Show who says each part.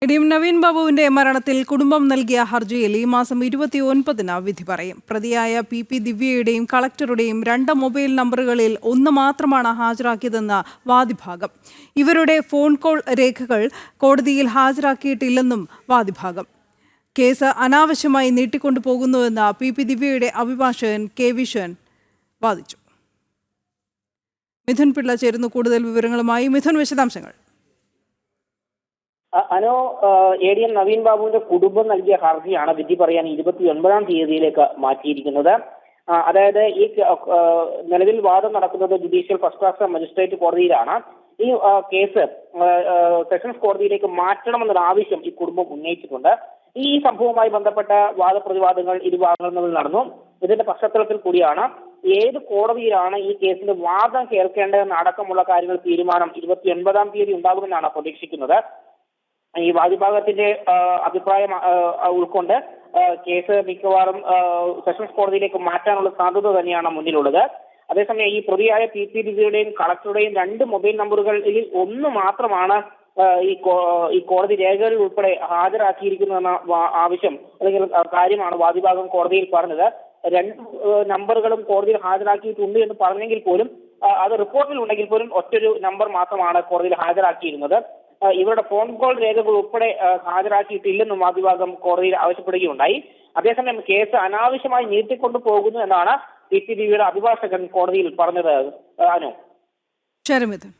Speaker 1: ഇടിയും നവീൻ ബാബുവിന്റെ മരണത്തിൽ കുടുംബം നൽകിയ ഹർജിയിൽ ഈ മാസം 29-ന് വിധി പറയും. പ്രതിയായ PP ദിവ്യയുടെയും കളക്ടറുടെയും 2 മൊബൈൽ നമ്പറുകളിൽ ഒന്ന് മാത്രമാണ് ഹാജരാക്കിയതെന്ന് വാദിഭാഗം. ഇവരുടെ ഫോൺ കോൾ രേഖകൾ കോടതിയിൽ ഹാജരാക്കിയിട്ടില്ലെന്നും വാദിഭാഗം. കേസ് അനാവശ്യമായി നീട്ടിക്കൊണ്ടുപോകുന്നുവെന്ന് PP ദിവ്യയുടെ അഭിഭാഷകൻ K. വിശ്വൻ വാദിച്ചു. മിഥുൻ പിള്ള ചേരുന്നു കൂടുതൽ വിവരങ്ങളുമായി. മിഥുൻ, വിശദാംശങ്ങൾ.
Speaker 2: അനു, ADM നവീൻ ബാബുവിന്റെ കുടുംബം നൽകിയ ഹർജിയാണ് വിധി പറയാൻ 29-ാം തീയതിയിലേക്ക് മാറ്റിയിരിക്കുന്നത്. അതായത് ഈ നിലവിൽ വാദം നടക്കുന്നത് ജുഡീഷ്യൽ ഫസ്റ്റ് ക്ലാസ് മജിസ്ട്രേറ്റ് കോടതിയിലാണ്. ഈ കേസ് സെഷൻസ് കോടതിയിലേക്ക് മാറ്റണമെന്നൊരു ആവശ്യം ഈ കുടുംബം ഉന്നയിച്ചിട്ടുണ്ട്. ഈ സംഭവവുമായി ബന്ധപ്പെട്ട വാദപ്രതിവാദങ്ങൾ ഇരുഭാഗങ്ങളിൽ തമ്മിൽ നടന്നു. ഇതിന്റെ പശ്ചാത്തലത്തിൽ കൂടിയാണ് ഏത് കോടതിയിലാണ് ഈ കേസിന്റെ വാദം കേൾക്കേണ്ടതെന്ന് അടക്കമുള്ള കാര്യങ്ങൾ തീരുമാനം 29-ാം തീയതി ഉണ്ടാകുമെന്നാണ് പ്രതീക്ഷിക്കുന്നത്. ഈ വാദിഭാഗത്തിന്റെ അഭിപ്രായം ഉൾക്കൊണ്ട് കേസ് മിക്കവാറും സെഷൻസ് കോടതിയിലേക്ക് മാറ്റാനുള്ള സാധ്യത തന്നെയാണ് മുന്നിലുള്ളത്. അതേസമയം ഈ പ്രതിയായ PP ദിവ്യയുടെയും കളക്ടറുടെയും 2 മൊബൈൽ നമ്പറുകളിൽ ഒന്ന് മാത്രമാണ് ഈ കോടതി രേഖകളിൽ ഉൾപ്പെടെ ഹാജരാക്കിയിരിക്കുന്നതെന്ന ആവശ്യം അല്ലെങ്കിൽ കാര്യമാണ് വാദിഭാഗം കോടതിയിൽ പറഞ്ഞത്. 2 നമ്പറുകളും കോടതിയിൽ ഹാജരാക്കിയിട്ടുണ്ട് എന്ന് പറഞ്ഞെങ്കിൽ പോലും അത് റിപ്പോർട്ടിൽ ഉണ്ടെങ്കിൽ പോലും ഒറ്റൊരു നമ്പർ മാത്രമാണ് കോടതിയിൽ ഹാജരാക്കിയിരുന്നത്. ഇവരുടെ ഫോൺ കോൾ രേഖകൾ ഉൾപ്പെടെ ഹാജരാക്കിയിട്ടില്ലെന്നും വാദിഭാഗം കോടതിയിൽ ആവശ്യപ്പെടുകയുണ്ടായി. അതേസമയം കേസ് അനാവശ്യമായി നീട്ടിക്കൊണ്ടു പോകുന്നു എന്നാണ് PP ദിവ്യയുടെ അഭിഭാഷകൻ കോടതിയിൽ പറഞ്ഞത്. അനു.
Speaker 1: ശരി മിഥുൻ.